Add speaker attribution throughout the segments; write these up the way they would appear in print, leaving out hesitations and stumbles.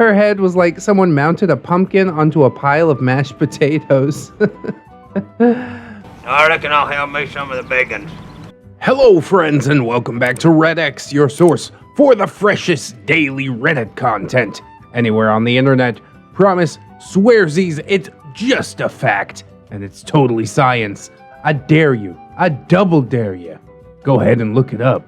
Speaker 1: Her head was like someone mounted a pumpkin onto a pile of mashed potatoes.
Speaker 2: I reckon I'll have me some of the bacon.
Speaker 1: Hello friends and welcome back to ReddX, your source for the freshest daily Reddit content anywhere on the internet. Promise, swearsies, it's just a fact, and it's totally science. I dare you, I double dare you. Go ahead and look it up.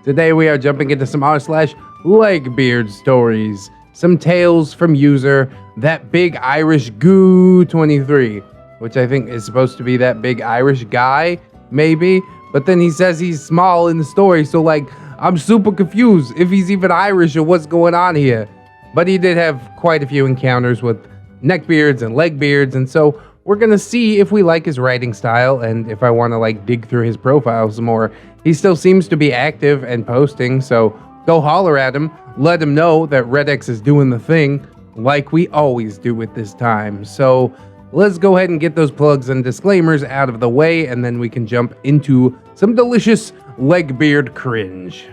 Speaker 1: Today we are jumping into some r/LegbeardStories, some tales from user that big Irish goo 23, which I think is supposed to be that big Irish guy, maybe, but then he says he's small in the story, so like, I'm super confused if he's even Irish or what's going on here. But he did have quite a few encounters with neckbeards and legbeards, and so we're gonna see if we like his writing style and if I want to like dig through his profile some more. He still seems to be active and posting, so go holler at him, let him know that ReddX is doing the thing like we always do at this time. So let's go ahead and get those plugs and disclaimers out of the way, and then we can jump into some delicious legbeard cringe.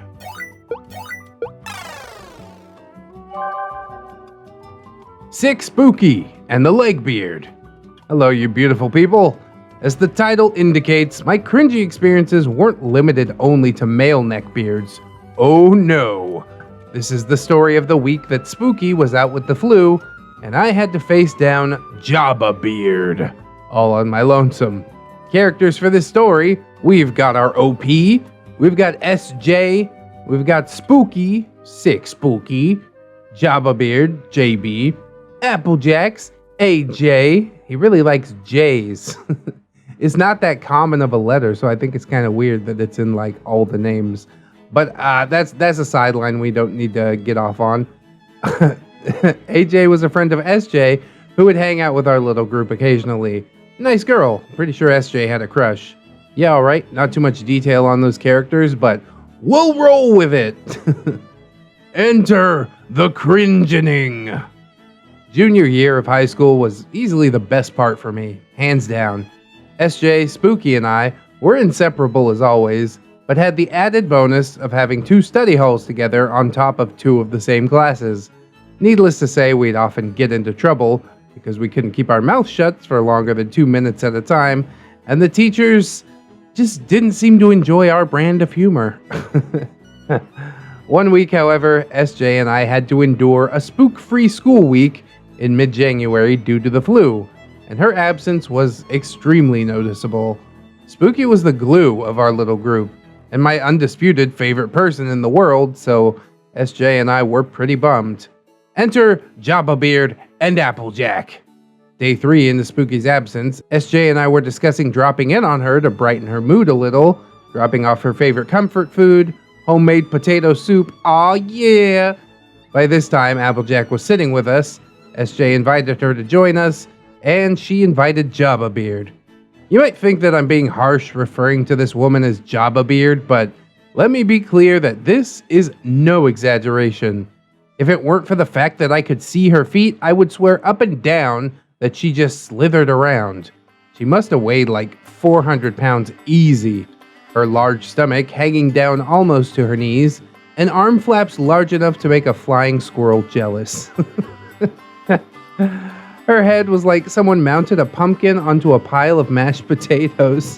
Speaker 1: Sick Spooky and the Legbeard. Hello, you beautiful people. As the title indicates, my cringy experiences weren't limited only to male neckbeards. Oh no. This is the story of the week that Spooky was out with the flu, and I had to face down Jabbabeard, all on my lonesome. Characters for this story, we've got our OP, we've got SJ, we've got Spooky, Sick Spooky, Jabbabeard, JB, Applejacks, AJ. He really likes J's. It's not that common of a letter, so I think it's kind of weird that it's in like all the names. But that's a sideline we don't need to get off on. AJ was a friend of SJ who would hang out with our little group occasionally. Nice girl. Pretty sure SJ had a crush. Yeah, alright, not too much detail on those characters, but we'll roll with it. Enter the cringening. Junior year of high school was easily the best part for me, hands down. SJ, Spooky, and I were inseparable as always, but had the added bonus of having 2 study halls together on top of 2 of the same classes. Needless to say, we'd often get into trouble because we couldn't keep our mouths shut for longer than 2 minutes at a time, and the teachers just didn't seem to enjoy our brand of humor. One week, however, SJ and I had to endure a spook-free school week in mid-January due to the flu, and her absence was extremely noticeable. Spooky was the glue of our little group, and my undisputed favorite person in the world, so SJ and I were pretty bummed. Enter Jabbabeard and Applejack. Day 3 into Spooky's absence, SJ and I were discussing dropping in on her to brighten her mood a little, dropping off her favorite comfort food, homemade potato soup, aw yeah! By this time, Applejack was sitting with us. SJ invited her to join us, and she invited Jabbabeard. You might think that I'm being harsh referring to this woman as Jabbabeard, but let me be clear that this is no exaggeration. If it weren't for the fact that I could see her feet, I would swear up and down that she just slithered around. She must have weighed like 400 pounds easy. Her large stomach hanging down almost to her knees, and arm flaps large enough to make a flying squirrel jealous. Her head was like someone mounted a pumpkin onto a pile of mashed potatoes.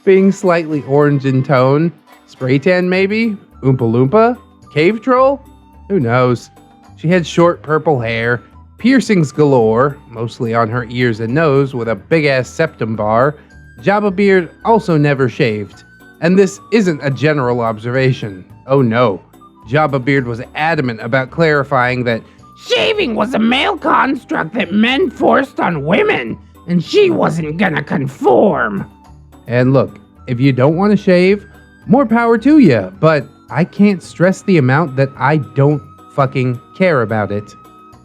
Speaker 1: Being slightly orange in tone. Spray tan maybe? Oompa Loompa? Cave troll? Who knows? She had short purple hair, piercings galore, mostly on her ears and nose with a big-ass septum bar. Jabbabeard also never shaved. And this isn't a general observation. Oh no. Jabbabeard was adamant about clarifying that shaving was a male construct that men forced on women, and she wasn't gonna conform. And look, if you don't want to shave, more power to you, but I can't stress the amount that I don't fucking care about it.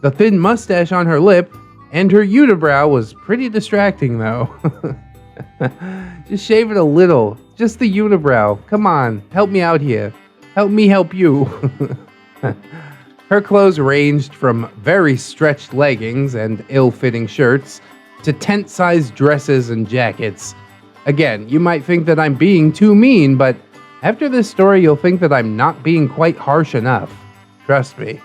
Speaker 1: The thin mustache on her lip and her unibrow was pretty distracting though. Just shave it a little, just the unibrow. Come on, help me out here. Help me help you. Her clothes ranged from very stretched leggings and ill-fitting shirts to tent-sized dresses and jackets. Again, you might think that I'm being too mean, but after this story you'll think that I'm not being quite harsh enough. Trust me.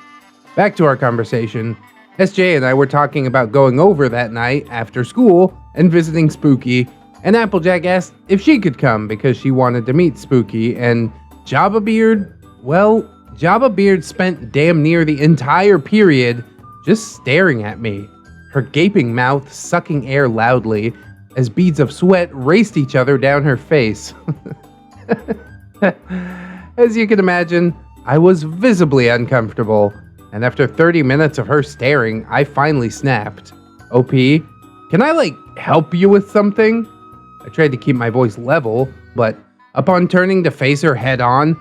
Speaker 1: Back to our conversation. SJ and I were talking about going over that night after school and visiting Spooky, and Applejack asked if she could come because she wanted to meet Spooky, and Jabbabeard, well, Jabbabeard spent damn near the entire period just staring at me, her gaping mouth sucking air loudly as beads of sweat raced each other down her face. As you can imagine, I was visibly uncomfortable, and after 30 minutes of her staring, I finally snapped. OP, can I, help you with something? I tried to keep my voice level, but upon turning to face her head on,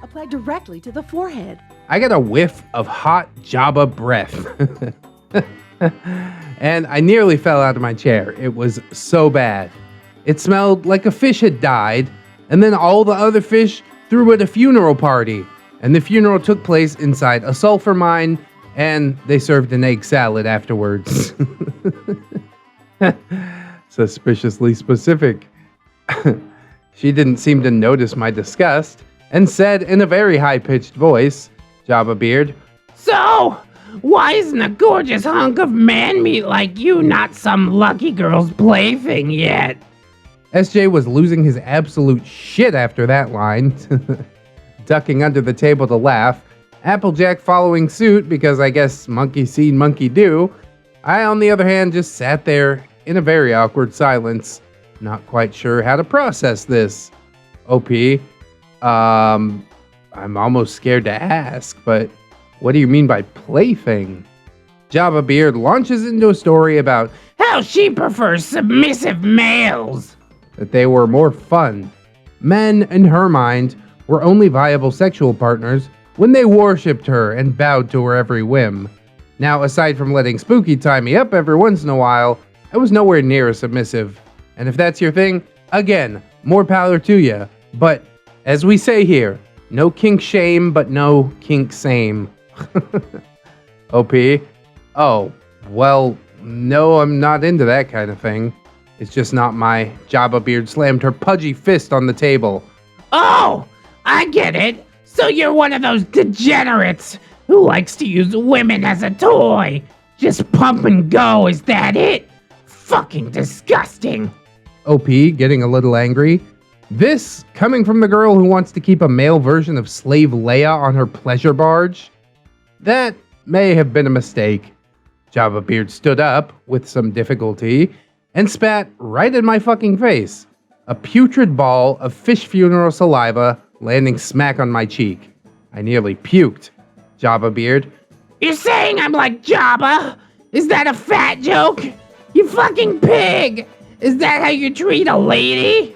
Speaker 3: apply directly to the forehead.
Speaker 1: I got a whiff of hot Jabba breath. And I nearly fell out of my chair. It was so bad. It smelled like a fish had died, and then all the other fish threw at a funeral party. And the funeral took place inside a sulfur mine, and they served an egg salad afterwards. Suspiciously specific. She didn't seem to notice my disgust, and said in a very high-pitched voice, Jabbabeard,
Speaker 4: So, why isn't a gorgeous hunk of man meat like you not some lucky girl's plaything yet?
Speaker 1: SJ was losing his absolute shit after that line. Ducking under the table to laugh, Applejack following suit because I guess monkey see, monkey do. I, on the other hand, just sat there in a very awkward silence, not quite sure how to process this. OP, I'm almost scared to ask, but what do you mean by plaything? Jabbabeard launches into a story about
Speaker 4: how she prefers submissive males.
Speaker 1: That they were more fun. Men, in her mind, were only viable sexual partners when they worshipped her and bowed to her every whim. Now, aside from letting Spooky tie me up every once in a while, I was nowhere near as submissive. And if that's your thing, again, more power to ya. But, as we say here, no kink shame, but no kink same. OP? Oh, well, no, I'm not into that kind of thing. It's just not my. Jabbabeard slammed her pudgy fist on the table.
Speaker 4: Oh, I get it. So you're one of those degenerates who likes to use women as a toy. Just pump and go, is that it? Fucking disgusting.
Speaker 1: OP, getting a little angry. This, coming from the girl who wants to keep a male version of Slave Leia on her pleasure barge? That may have been a mistake. Jabbabeard stood up, with some difficulty, and spat right in my fucking face. A putrid ball of fish funeral saliva landing smack on my cheek. I nearly puked. Jabbabeard,
Speaker 4: You're saying I'm like Jabba? Is that a fat joke? You fucking pig! Is that how you treat a lady?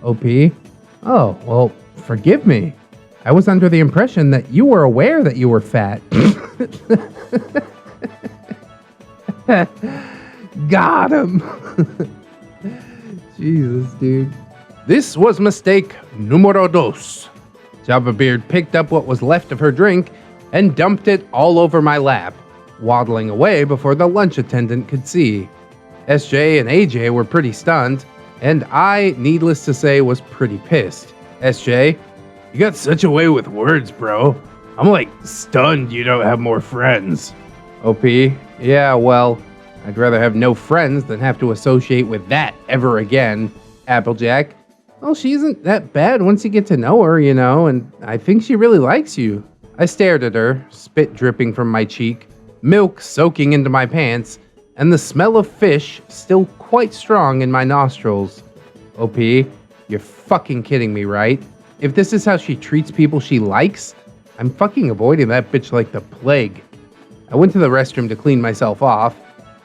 Speaker 1: OP, oh, well, forgive me. I was under the impression that you were aware that you were fat. Got him. Jesus, dude. This was mistake numero dos. Jabbabeard picked up what was left of her drink and dumped it all over my lap, waddling away before the lunch attendant could see. SJ and AJ were pretty stunned, and I, needless to say, was pretty pissed. SJ, you got such a way with words, bro. I'm stunned you don't have more friends. OP, yeah, well, I'd rather have no friends than have to associate with that ever again. Applejack, well, she isn't that bad once you get to know her, and I think she really likes you. I stared at her, spit dripping from my cheek, milk soaking into my pants, and the smell of fish still quite strong in my nostrils. OP, you're fucking kidding me, right? If this is how she treats people she likes, I'm fucking avoiding that bitch like the plague. I went to the restroom to clean myself off,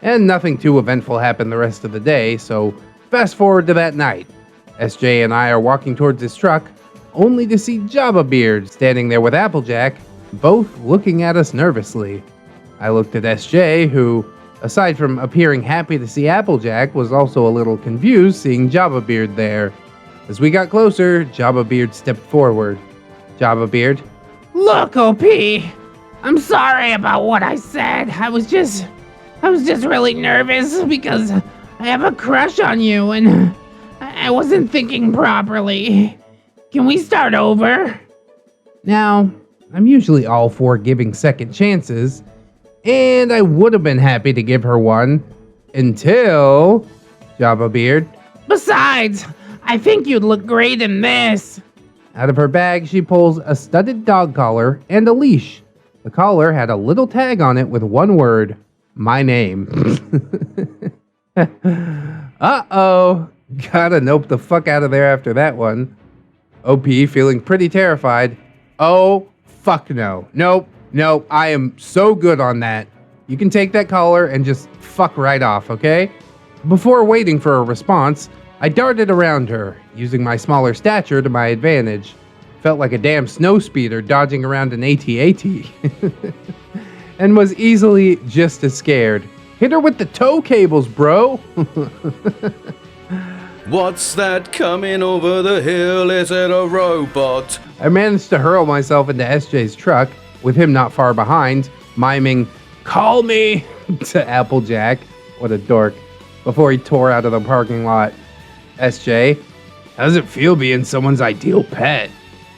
Speaker 1: and nothing too eventful happened the rest of the day, so fast forward to that night. SJ and I are walking towards his truck, only to see Jabbabeard standing there with Applejack, both looking at us nervously. I looked at SJ, who, aside from appearing happy to see Applejack, was also a little confused seeing Jabbabeard there. As we got closer, Jabbabeard stepped forward. Jabbabeard,
Speaker 4: Look, OP, I'm sorry about what I said. I was just really nervous because I have a crush on you and I wasn't thinking properly. Can we start over?
Speaker 1: now, I'm usually all for giving second chances, and I would have been happy to give her one until Jabbabeard.
Speaker 4: Besides, I think you'd look great in this.
Speaker 1: Out of her bag, she pulls a studded dog collar and a leash. The collar had a little tag on it with one word, my name. Uh-oh. Gotta nope the fuck out of there after that one. OP feeling pretty terrified. Oh, fuck no. Nope, I am so good on that. You can take that collar and just fuck right off, okay? Before waiting for a response, I darted around her, using my smaller stature to my advantage. Felt like a damn snow speeder dodging around an AT-AT. And was easily just as scared. Hit her with the tow cables, bro!
Speaker 5: What's that coming over the hill? Is it a robot?
Speaker 1: I managed to hurl myself into SJ's truck, with him not far behind, miming, "Call me!" to Applejack. What a dork. Before he tore out of the parking lot. SJ, how does it feel being someone's ideal pet?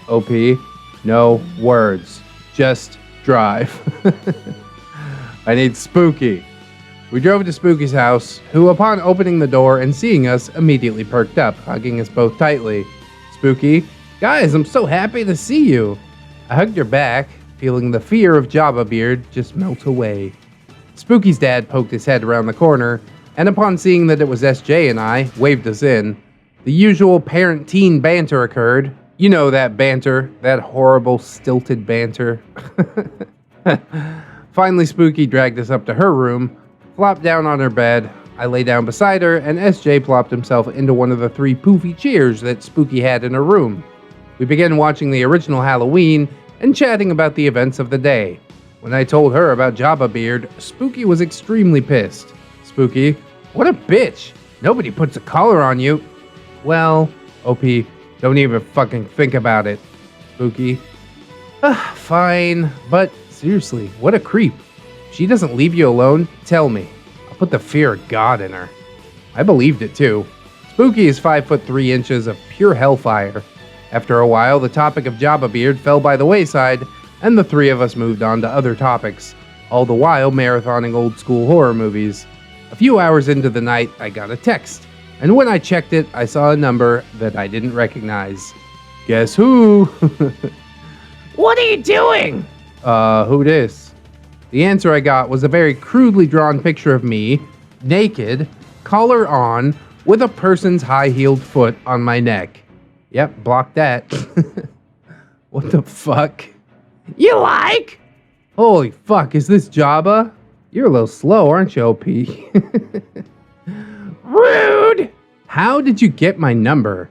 Speaker 1: OP, no words. Just drive. I need Spooky. We drove to Spooky's house, who upon opening the door and seeing us immediately perked up, hugging us both tightly. Spooky, guys, I'm so happy to see you. I hugged her back, feeling the fear of Jabbabeard just melt away. Spooky's dad poked his head around the corner, and upon seeing that it was SJ and I, waved us in. The usual parent-teen banter occurred. You know that banter, that horrible, stilted banter. Finally, Spooky dragged us up to her room, flopped down on her bed. I lay down beside her, and SJ plopped himself into one of the 3 poofy chairs that Spooky had in her room. We began watching the original Halloween and chatting about the events of the day. When I told her about Jabbabeard, Spooky was extremely pissed. Spooky, what a bitch! Nobody puts a collar on you. Well, OP, don't even fucking think about it. Spooky, fine, but seriously, what a creep. If she doesn't leave you alone, tell me. I'll put the fear of God in her. I believed it too. Spooky is 5 foot 3 inches of pure hellfire. After a while, the topic of Jabbabeard fell by the wayside, and the 3 of us moved on to other topics, all the while marathoning old school horror movies. A few hours into the night, I got a text, and when I checked it, I saw a number that I didn't recognize. Guess who?
Speaker 4: What are you doing?
Speaker 1: Who dis? The answer I got was a very crudely drawn picture of me, naked, collar on, with a person's high-heeled foot on my neck. Yep, block that. What the fuck?
Speaker 4: You like?
Speaker 1: Holy fuck, is this Jabba? You're a little slow, aren't you, OP?
Speaker 4: Rude!
Speaker 1: How did you get my number?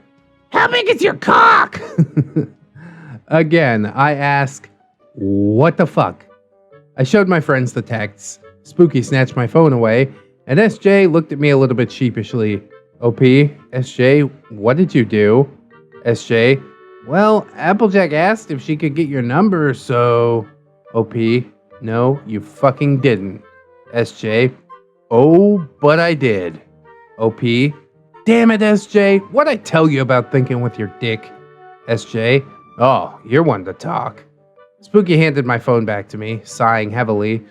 Speaker 4: How big is your cock?
Speaker 1: Again, I ask, what the fuck? I showed my friends the texts. Spooky snatched my phone away, and SJ looked at me a little bit sheepishly. OP, SJ, what did you do? SJ, well, Applejack asked if she could get your number, so... OP, no, you fucking didn't. SJ, oh, but I did. OP, damn it, SJ, what'd I tell you about thinking with your dick? SJ, oh, you're one to talk. Spooky handed my phone back to me, sighing heavily.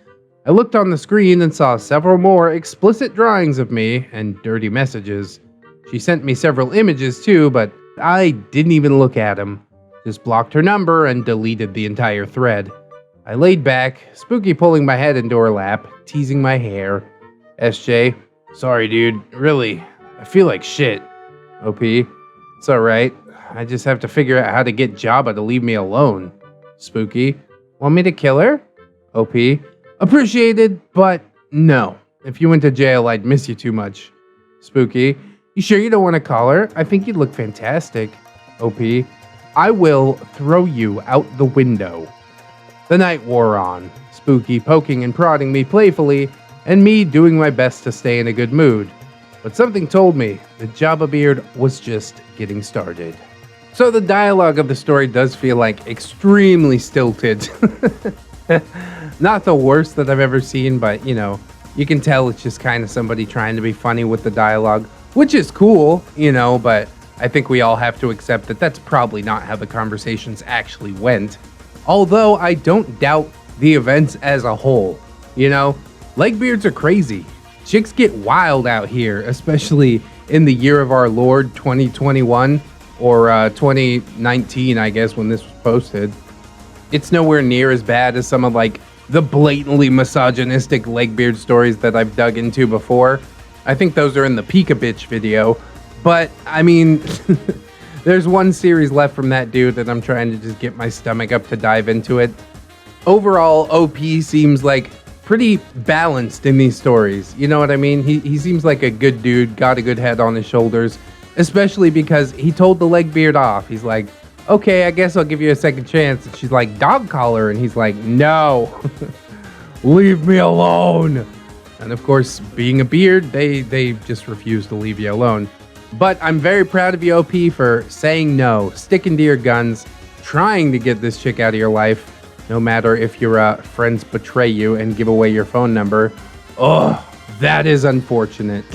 Speaker 1: I looked on the screen and saw several more explicit drawings of me and dirty messages. She sent me several images too, but I didn't even look at them. Just blocked her number and deleted the entire thread. I laid back, Spooky pulling my head into her lap, teasing my hair. SJ, sorry dude, really, I feel like shit. OP, it's alright, I just have to figure out how to get Jabba to leave me alone. Spooky, want me to kill her? OP, appreciated, but no. If you went to jail, I'd miss you too much. Spooky, you sure you don't want to call her? I think you'd look fantastic. OP, I will throw you out the window. The night wore on, Spooky poking and prodding me playfully, and me doing my best to stay in a good mood. But something told me that Jabbabeard was just getting started. So the dialogue of the story does feel like extremely stilted. Not the worst that I've ever seen, but you know, you can tell it's just kind of somebody trying to be funny with the dialogue, which is cool, you know, but I think we all have to accept that that's probably not how the conversations actually went. although I don't doubt the events as a whole. You know, legbeards are crazy. Chicks get wild out here, especially in the year of our Lord 2021, or 2019, I guess, when this was posted. It's nowhere near as bad as some of like the blatantly misogynistic legbeard stories that I've dug into before. I think those are in the Pika Bitch video, but I mean, there's one series left from that dude that I'm trying to just get my stomach up to dive into it. Overall, OP seems like pretty balanced in these stories. You know what I mean? He seems like a good dude, got a good head on his shoulders, especially because he told the legbeard off. He's like, okay, I guess I'll give you a second chance. And she's like, dog collar. And he's like, no, leave me alone. And of course, being a beard, they just refuse to leave you alone. But I'm very proud of you, OP, for saying no, sticking to your guns, trying to get this chick out of your life, no matter if your friends betray you and give away your phone number. Oh, that is unfortunate.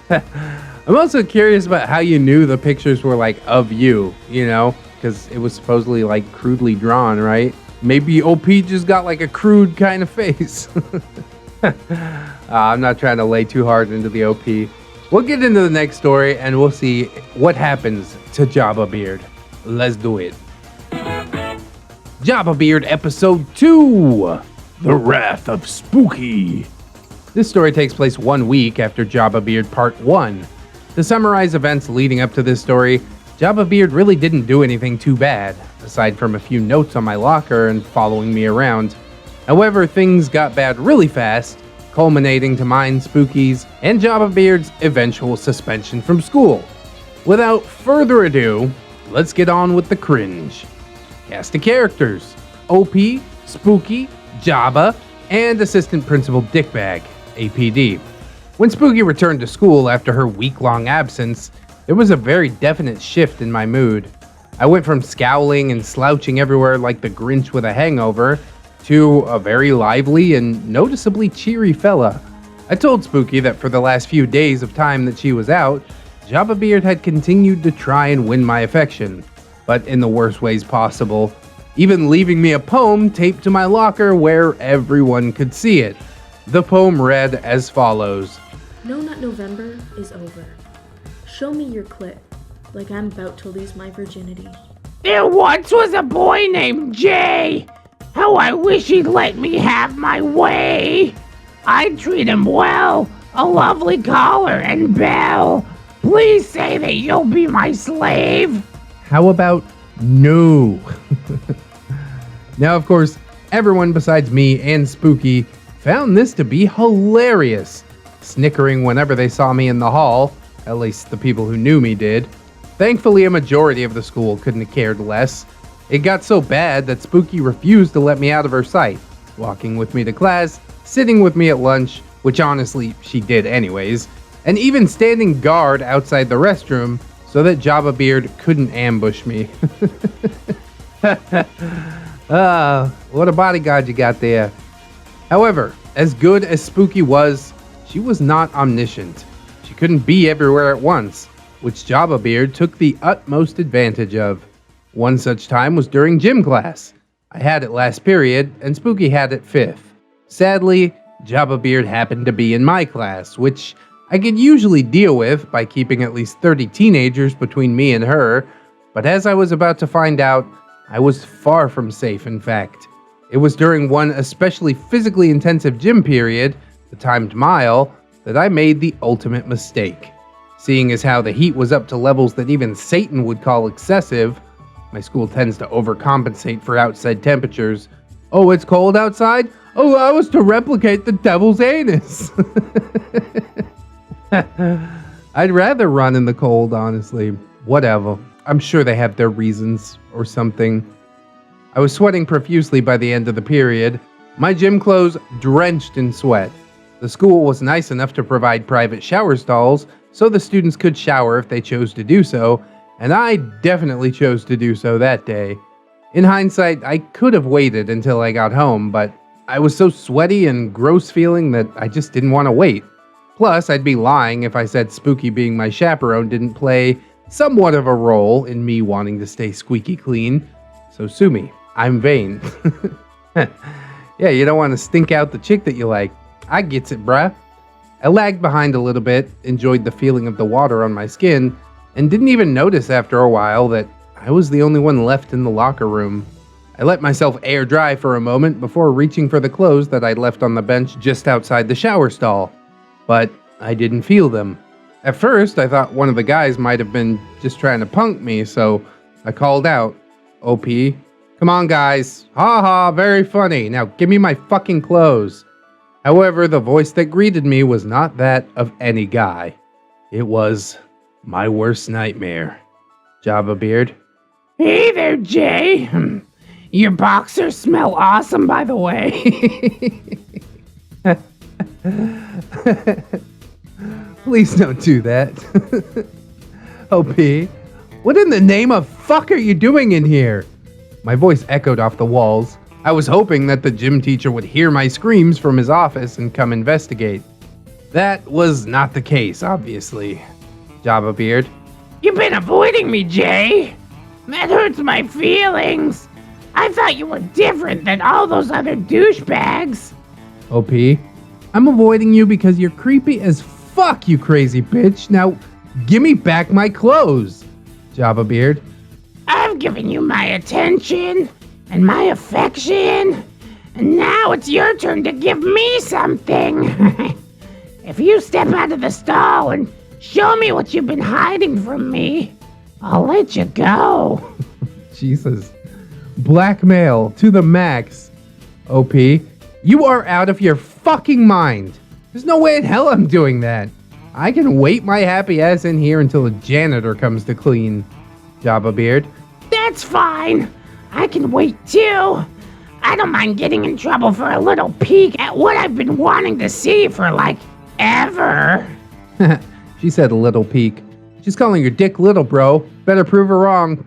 Speaker 1: I'm also curious about how you knew the pictures were like of you, you know, because it was supposedly like crudely drawn, right? Maybe OP just got like a crude kind of face. I'm not trying to lay too hard into the OP. We'll get into the next story and we'll see what happens to Jabbabeard. Let's do it. Jabbabeard Episode 2, The Wrath of Spooky. This story takes place 1 week after Jabbabeard Part 1. To summarize events leading up to this story, Jabbabeard really didn't do anything too bad, aside from a few notes on my locker and following me around. However, things got bad really fast, culminating to mine, Spooky's, and Jabbabeard's eventual suspension from school. Without further ado, let's get on with the cringe. Cast of characters: OP, Spooky, Jabba, and Assistant Principal Dickbag, APD. When Spooky returned to school after her week-long absence, there was a very definite shift in my mood. I went from scowling and slouching everywhere like the Grinch with a hangover to a very lively and noticeably cheery fella. I told Spooky that for the last few days of time that she was out, Jabbabeard had continued to try and win my affection, but in the worst ways possible, even leaving me a poem taped to my locker where everyone could see it. The poem read as follows.
Speaker 6: No Nut November is over. Show me your clit, like I'm about to lose my virginity.
Speaker 4: There once was a boy named Jay. How I wish he'd let me have my way. I'd treat him well, a lovely collar and bell. Please say that you'll be my slave.
Speaker 1: How about no? Now, of course, everyone besides me and Spooky found this to be hilarious, snickering whenever they saw me in the hall. At least the people who knew me did. Thankfully, a majority of the school couldn't have cared less. It got so bad that Spooky refused to let me out of her sight, walking with me to class, sitting with me at lunch, which honestly she did anyways, and even standing guard outside the restroom so that Jabbabeard couldn't ambush me. What a bodyguard you got there. However, as good as Spooky was, she was not omniscient. She couldn't be everywhere at once, which Jabbabeard took the utmost advantage of. One such time was during gym class. I had it last period, and Spooky had it fifth. Sadly, Jabbabeard happened to be in my class, which I could usually deal with by keeping at least 30 teenagers between me and her, but as I was about to find out, I was far from safe, in fact. It was during one especially physically intensive gym period, the timed mile, that I made the ultimate mistake. Seeing as how the heat was up to levels that even Satan would call excessive, my school tends to overcompensate for outside temperatures. Oh, it's cold outside? Allow us to replicate the devil's anus. I'd rather run in the cold, honestly. Whatever. I'm sure they have their reasons or something. I was sweating profusely by the end of the period, my gym clothes drenched in sweat. The school was nice enough to provide private shower stalls so the students could shower if they chose to do so, and I definitely chose to do so that day. In hindsight, I could have waited until I got home, but I was so sweaty and gross feeling that I just didn't want to wait. Plus, I'd be lying if I said Spooky being my chaperone didn't play somewhat of a role in me wanting to stay squeaky clean, so sue me. I'm vain. Yeah, you don't want to stink out the chick that you like. I gets it, bruh. I lagged behind a little bit, enjoyed the feeling of the water on my skin, and didn't even notice after a while that I was the only one left in the locker room. I let myself air dry for a moment before reaching for the clothes that I'd left on the bench just outside the shower stall. But I didn't feel them. At first, I thought one of the guys might have been just trying to punk me, so I called out, "OP, come on guys, haha, very funny, now give me my fucking clothes." However, the voice that greeted me was not that of any guy. It was my worst nightmare. Jabbabeard.
Speaker 4: Hey there, Jay. Your boxers smell awesome, by the way.
Speaker 1: Please don't do that. OP, what in the name of fuck are you doing in here? My voice echoed off the walls. I was hoping that the gym teacher would hear my screams from his office and come investigate. That was not the case, obviously. Jabbabeard.
Speaker 4: You've been avoiding me, Jay. That hurts my feelings. I thought you were different than all those other douchebags.
Speaker 1: OP, I'm avoiding you because you're creepy as fuck, you crazy bitch. Now, give me back my clothes. Jabbabeard.
Speaker 4: I've given you my attention and my affection, and now it's your turn to give me something. If you step out of the stall and show me what you've been hiding from me, I'll let you go.
Speaker 1: Jesus. Blackmail to the max. OP, you are out of your fucking mind. There's no way in hell I'm doing that. I can wait my happy ass in here until the janitor comes to clean. Jabbabeard.
Speaker 4: That's fine. I can wait too. I don't mind getting in trouble for a little peek at what I've been wanting to see for like ever.
Speaker 1: She said a little peek. She's calling your dick little, bro. Better prove her wrong.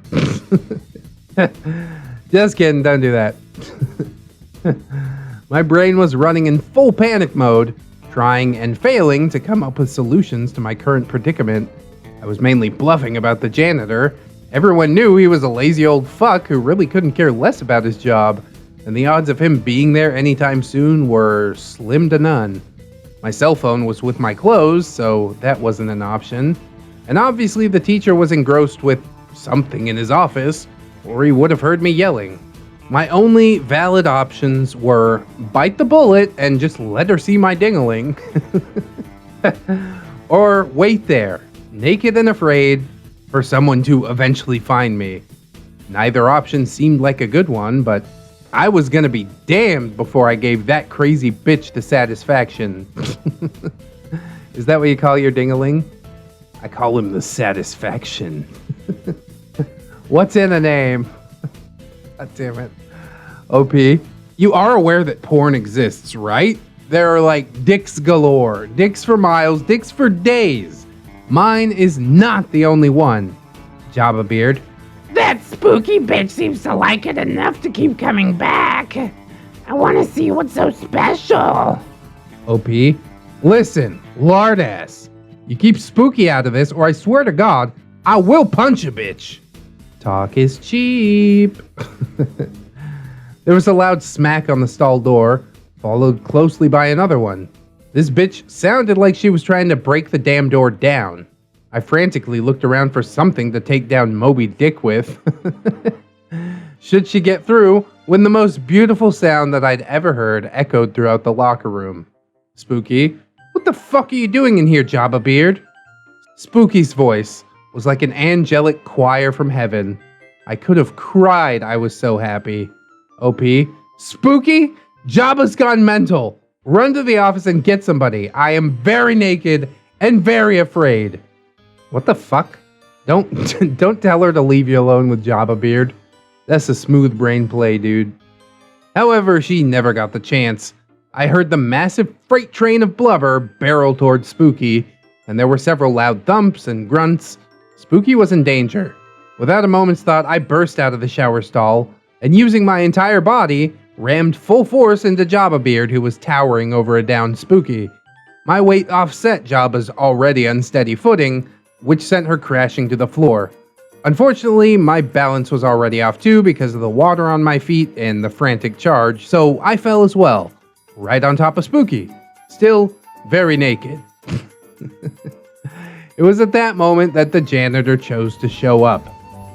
Speaker 1: Just kidding, don't do that. My brain was running in full panic mode, trying and failing to come up with solutions to my current predicament. I was mainly bluffing about the janitor. Everyone knew he was a lazy old fuck who really couldn't care less about his job, and the odds of him being there anytime soon were slim to none. My cell phone was with my clothes, so that wasn't an option. And obviously the teacher was engrossed with something in his office, or he would have heard me yelling. My only valid options were bite the bullet and just let her see my dingling, or wait there, naked and afraid, for someone to eventually find me. Neither option seemed like a good one, but I was gonna be damned before I gave that crazy bitch the satisfaction. Is that what you call your dingaling? I call him the satisfaction. What's in a name? God damn it. OP, you are aware that porn exists, right? There are like dicks galore, dicks for miles, dicks for days. Mine is not the only one. Jabbabeard.
Speaker 4: That spooky bitch seems to like it enough to keep coming back. I want to see what's so special.
Speaker 1: OP, listen, lard ass. You keep Spooky out of this, or I swear to God, I will punch a bitch. Talk is cheap. There was a loud smack on the stall door, followed closely by another one. This bitch sounded like she was trying to break the damn door down. I frantically looked around for something to take down Moby Dick with. Should she get through, when the most beautiful sound that I'd ever heard echoed throughout the locker room. Spooky, what the fuck are you doing in here, Jabbabeard? Spooky's voice was like an angelic choir from heaven. I could have cried, I was so happy. OP, Spooky, Jabba's gone mental. Run to the office and get somebody. I am very naked and very afraid. What the fuck? Don't tell her to leave you alone with Jabbabeard. That's a smooth brain play, dude. However, she never got the chance. I heard the massive freight train of blubber barrel towards Spooky, and there were several loud thumps and grunts. Spooky was in danger. Without a moment's thought, I burst out of the shower stall, and using my entire body, rammed full force into Jabbabeard, who was towering over a downed Spooky. My weight offset Jabba's already unsteady footing, which sent her crashing to the floor. Unfortunately, my balance was already off too because of the water on my feet and the frantic charge, so I fell as well, right on top of Spooky, still very naked. It was at that moment that the janitor chose to show up,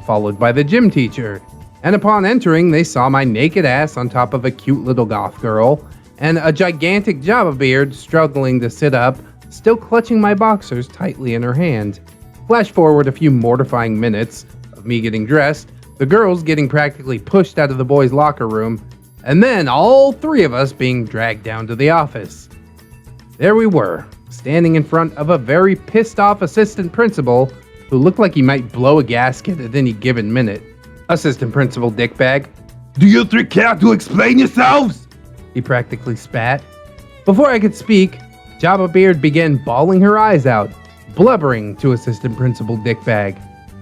Speaker 1: followed by the gym teacher, and upon entering they saw my naked ass on top of a cute little goth girl, and a gigantic Jabbabeard struggling to sit up, still clutching my boxers tightly in her hand. Flash forward a few mortifying minutes of me getting dressed, the girls getting practically pushed out of the boys' locker room, and then all three of us being dragged down to the office. There we were, standing in front of a very pissed off assistant principal who looked like he might blow a gasket at any given minute. Assistant Principal Dickbag, "Do you three care to explain yourselves?" he practically spat. Before I could speak, Jabbabeard began bawling her eyes out, blubbering to Assistant Principal Dickbag.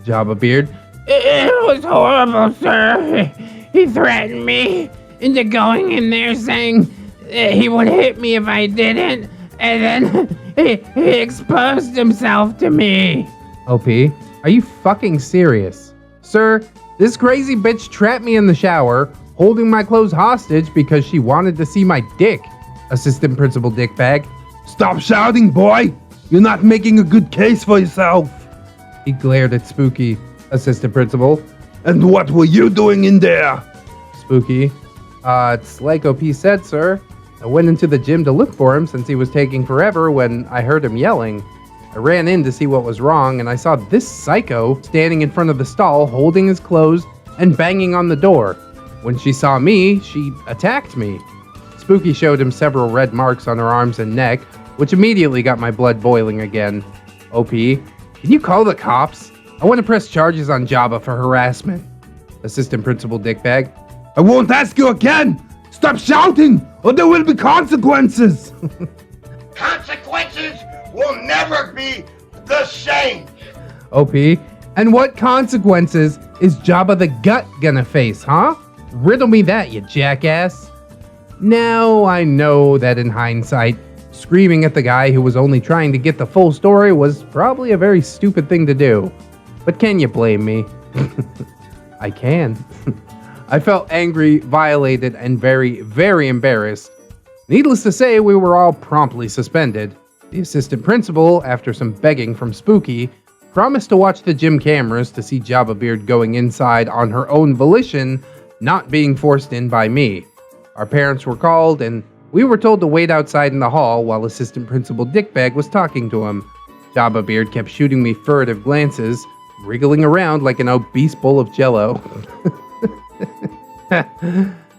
Speaker 1: Jabbabeard,
Speaker 4: It was horrible, sir. He threatened me into going in there saying that he would hit me if I didn't, and then he exposed himself to me.
Speaker 1: OP, are you fucking serious? Sir, this crazy bitch trapped me in the shower, holding my clothes hostage because she wanted to see my dick. Assistant Principal Dickbag, "Stop shouting, boy! You're not making a good case for yourself." He glared at Spooky. Assistant Principal, "And what were you doing in there?" Spooky, it's like OP said, sir. I went into the gym to look for him since he was taking forever when I heard him yelling. I ran in to see what was wrong, and I saw this psycho standing in front of the stall holding his clothes and banging on the door. When she saw me, she attacked me. Spooky showed him several red marks on her arms and neck, which immediately got my blood boiling again. OP, can you call the cops? I want to press charges on Jabba for harassment. Assistant Principal Dickbag, "I won't ask you again! Stop shouting, or there will be consequences!"
Speaker 2: Consequences will never be the same.
Speaker 1: OP, and what consequences is Jabba the Gut gonna face, huh? Riddle me that, you jackass. Now I know that in hindsight, screaming at the guy who was only trying to get the full story was probably a very stupid thing to do. But can you blame me? I can. I felt angry, violated, and very, very embarrassed. Needless to say, we were all promptly suspended. The assistant principal, after some begging from Spooky, promised to watch the gym cameras to see Jabbabeard going inside on her own volition, not being forced in by me. Our parents were called, and we were told to wait outside in the hall while Assistant Principal Dickbag was talking to him. Jabbabeard kept shooting me furtive glances, wriggling around like an obese bowl of jello.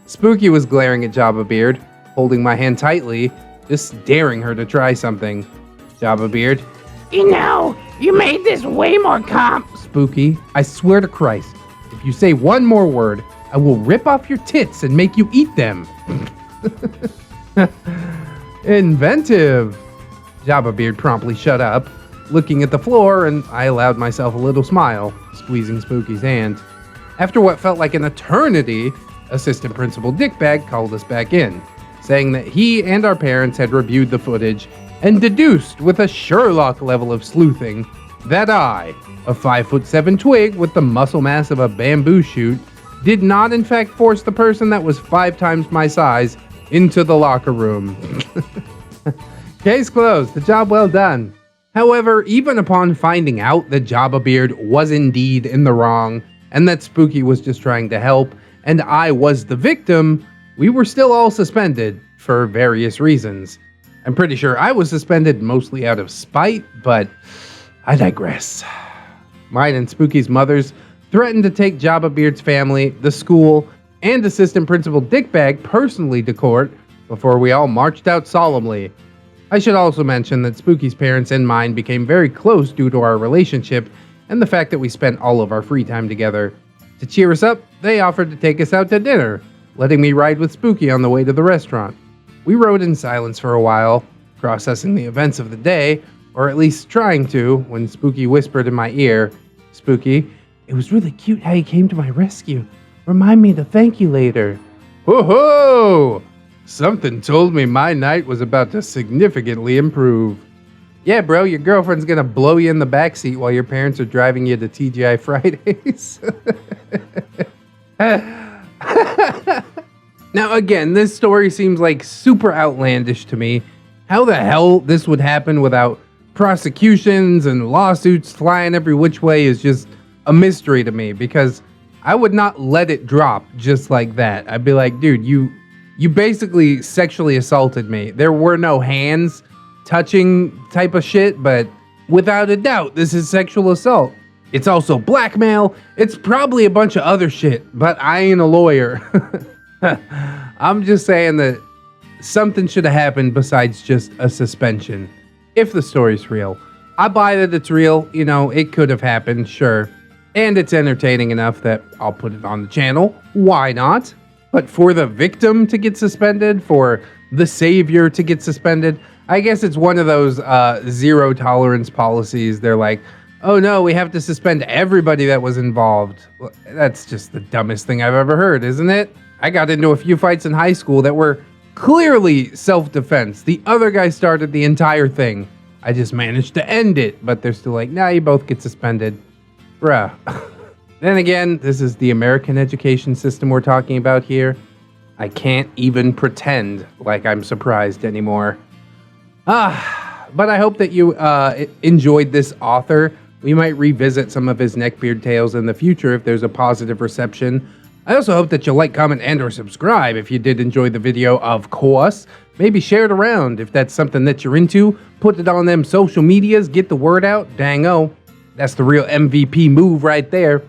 Speaker 1: Spooky was glaring at Jabbabeard, holding my hand tightly, just daring her to try something. Jabbabeard,
Speaker 4: You know, you made this way more
Speaker 1: Spooky, I swear to Christ, if you say one more word, I will rip off your tits and make you eat them. Inventive. Jabbabeard promptly shut up, looking at the floor, and I allowed myself a little smile, squeezing Spooky's hand. After what felt like an eternity, Assistant Principal Dickbag called us back in, saying that he and our parents had reviewed the footage and deduced with a Sherlock level of sleuthing that I, a 5'7" twig with the muscle mass of a bamboo shoot, did not in fact force the person that was 5 times my size into the locker room. Case closed, the job well done. However, even upon finding out that Jabbabeard was indeed in the wrong, and that Spooky was just trying to help, and I was the victim, we were still all suspended, for various reasons. I'm pretty sure I was suspended mostly out of spite, but I digress. Mine and Spooky's mothers threatened to take Jabbabeard's family, the school, and Assistant Principal Dickbag personally to court before we all marched out solemnly. I should also mention that Spooky's parents and mine became very close due to our relationship and the fact that we spent all of our free time together. To cheer us up, they offered to take us out to dinner, letting me ride with Spooky on the way to the restaurant. We rode in silence for a while, processing the events of the day, or at least trying to, when Spooky whispered in my ear, "Spooky, it was really cute how you came to my rescue. Remind me to thank you later." Whoa! Something told me my night was about to significantly improve. Yeah, bro, your girlfriend's gonna blow you in the backseat while your parents are driving you to TGI Fridays. Now, again, this story seems like super outlandish to me. How the hell this would happen without prosecutions and lawsuits flying every which way is just a mystery to me, because I would not let it drop just like that. I'd be like, dude, you basically sexually assaulted me. There were no hands touching type of shit, but without a doubt, this is sexual assault. It's also blackmail. It's probably a bunch of other shit, but I ain't a lawyer. I'm just saying that something should have happened besides just a suspension. If the story's real. I buy that it's real. You know, it could have happened, sure. And it's entertaining enough that I'll put it on the channel. Why not? But for the victim to get suspended, for the savior to get suspended, I guess it's one of those zero tolerance policies. They're like, oh no, we have to suspend everybody that was involved. Well, that's just the dumbest thing I've ever heard, isn't it? I got into a few fights in high school that were clearly self-defense. The other guy started the entire thing. I just managed to end it, but they're still like, nah, you both get suspended. Bruh. Then again, this is the American education system we're talking about here. I can't even pretend like I'm surprised anymore. But I hope that you enjoyed this author. We might revisit some of his neckbeard tales in the future if there's a positive reception. I also hope that you'll like, comment, and or subscribe if you did enjoy the video, of course. Maybe share it around if that's something that you're into. Put it on them social medias, get the word out. Dang-o. That's the real MVP move right there.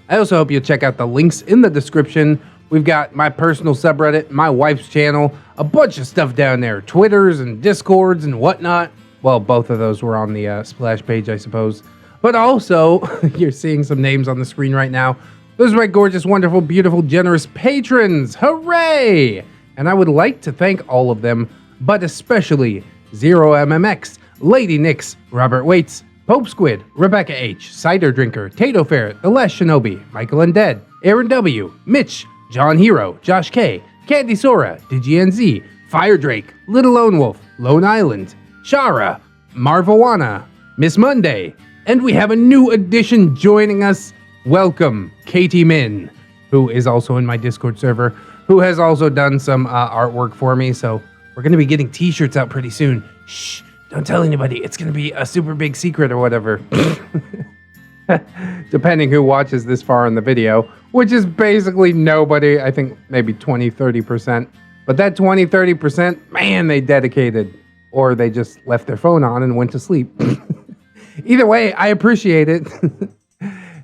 Speaker 1: I also hope you'll check out the links in the description. We've got my personal subreddit, my wife's channel, a bunch of stuff down there. Twitters and Discords and whatnot. Well, both of those were on the splash page, I suppose. But also, you're seeing some names on the screen right now. Those are my gorgeous, wonderful, beautiful, generous patrons. Hooray! And I would like to thank all of them, but especially ZeroMMX, Lady Nix, Robert Waits, Pope Squid, Rebecca H, Cider Drinker, Tato Ferret, The Last Shinobi, Michael Undead, Aaron W, Mitch, John Hero, Josh K, Candy Sora, DigiNZ, Fire Drake, Little Lone Wolf, Lone Island, Shara, Marvawana, Miss Monday, and we have a new addition joining us. Welcome, Katie Min, who is also in my Discord server, who has also done some artwork for me, so we're going to be getting t-shirts out pretty soon. Shh, don't tell anybody. It's going to be a super big secret or whatever. Depending who watches this far in the video, which is basically nobody. I think maybe 20-30%. But that 20-30%, man, they dedicated. Or they just left their phone on and went to sleep. Either way, I appreciate it.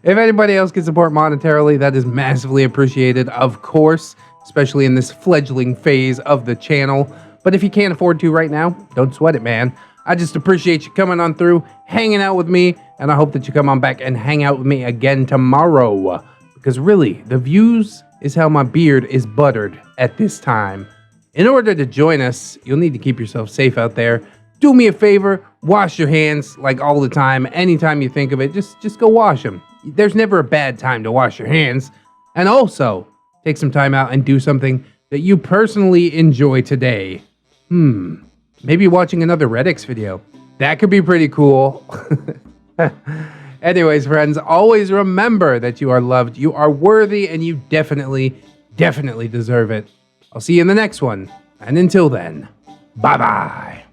Speaker 1: If anybody else can support monetarily, that is massively appreciated, of course, especially in this fledgling phase of the channel. But if you can't afford to right now, don't sweat it, man. I just appreciate you coming on through, hanging out with me, and I hope that you come on back and hang out with me again tomorrow. Because really, the views is how my beard is buttered at this time. In order to join us, you'll need to keep yourself safe out there. Do me a favor, wash your hands like all the time. Anytime you think of it, just go wash them. There's never a bad time to wash your hands. And also, take some time out and do something that you personally enjoy today. Maybe watching another ReddX video. That could be pretty cool. Anyways, friends, always remember that you are loved, you are worthy, and you definitely deserve it. I'll see you in the next one. And until then, bye-bye.